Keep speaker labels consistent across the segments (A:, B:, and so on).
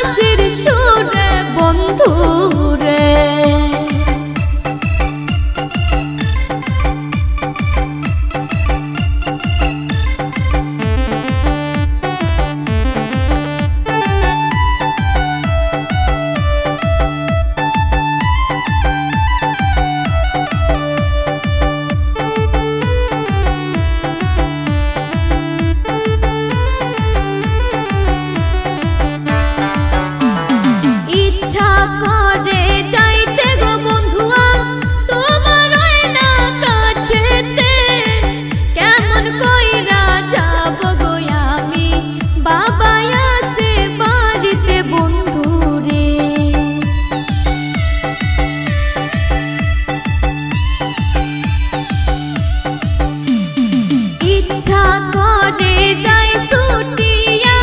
A: বাঁশির সুরে বন্ধু রে। ইচ্ছা করে যাইতে গো বন্ধুয়া তোমার না কাছেতে, কেমন কইরা যাব গো আমি বাবা আসে বাড়িতে বন্ধু রে। ইচ্ছা করে যাই ছুটিয়া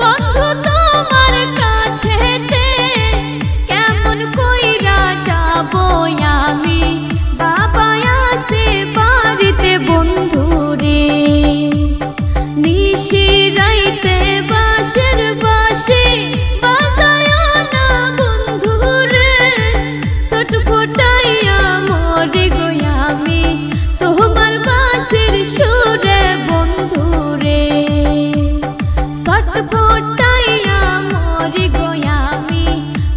A: বন্ধু তোমার কাছেতে, কেমন কইরা যাব আমি বাবা আসে বাড়িতে বন্ধু রে। নিশি রাইতে বাঁশের বাঁশি বাজায় না বন্ধু রে, ছটফটাইয়া মরে গো আমি তোমার বাঁশির সুরে বন্ধু রে। ছটফটাইয়া মরে গো আমি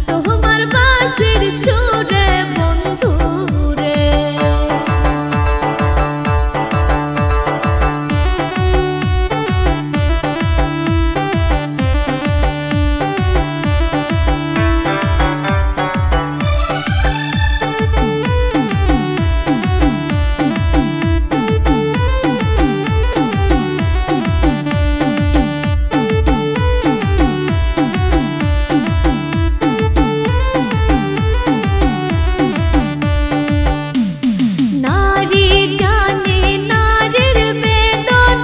A: তোমার বাঁশির সুরে বন্ধু রে। নারী জানে নারীর বেদন,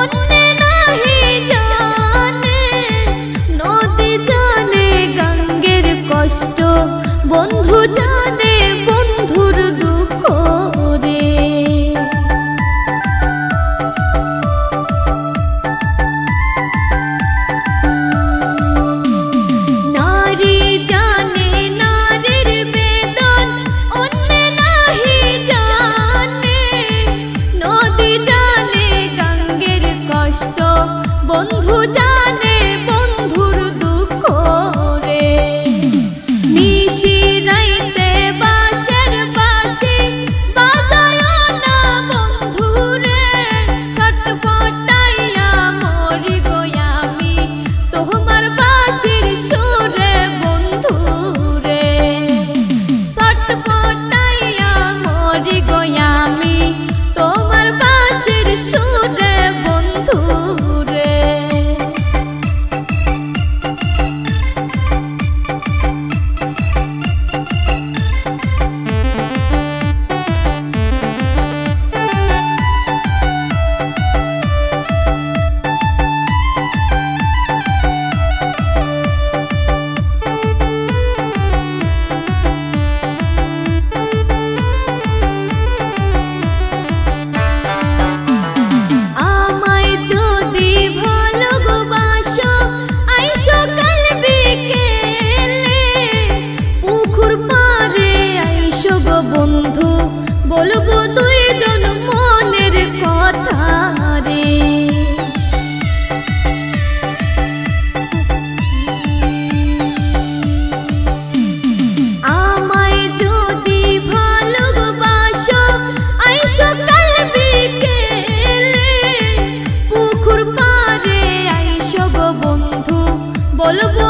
A: অন্যে নাহি জানে। নদী জানে গঙ্গের কষ্ট, বন্ধু জানে বন্ধুর দুঃখ রে। নারী জানে নারীর বেদন, অন্যে নাহি জানে। নদী জানে গঙ্গের কষ্ট, বন্ধু জানে বন্ধুর দুঃখ রে। নিশি রাইতে বাঁশের বাঁশি বাজায় না বন্ধু রে, ছটফটাইয়া মরি গো আমি তোমার বাঁশির সুরে বন্ধু রে। ছটফটাইয়া মরি গো আমি তোমার বাঁশির সুরে বন্ধু রে। আমায় যদি ভালোবাসো আইসো কাল বিকেলে, পুকুর পাড়ে আইসো গো বন্ধু বলবো দুইজন মনের কথা রে। আমায় যদি ভালোবাসো আইসো কাল বিকেলে, পুকুর পাড়ে আইসো গো বন্ধু বলবো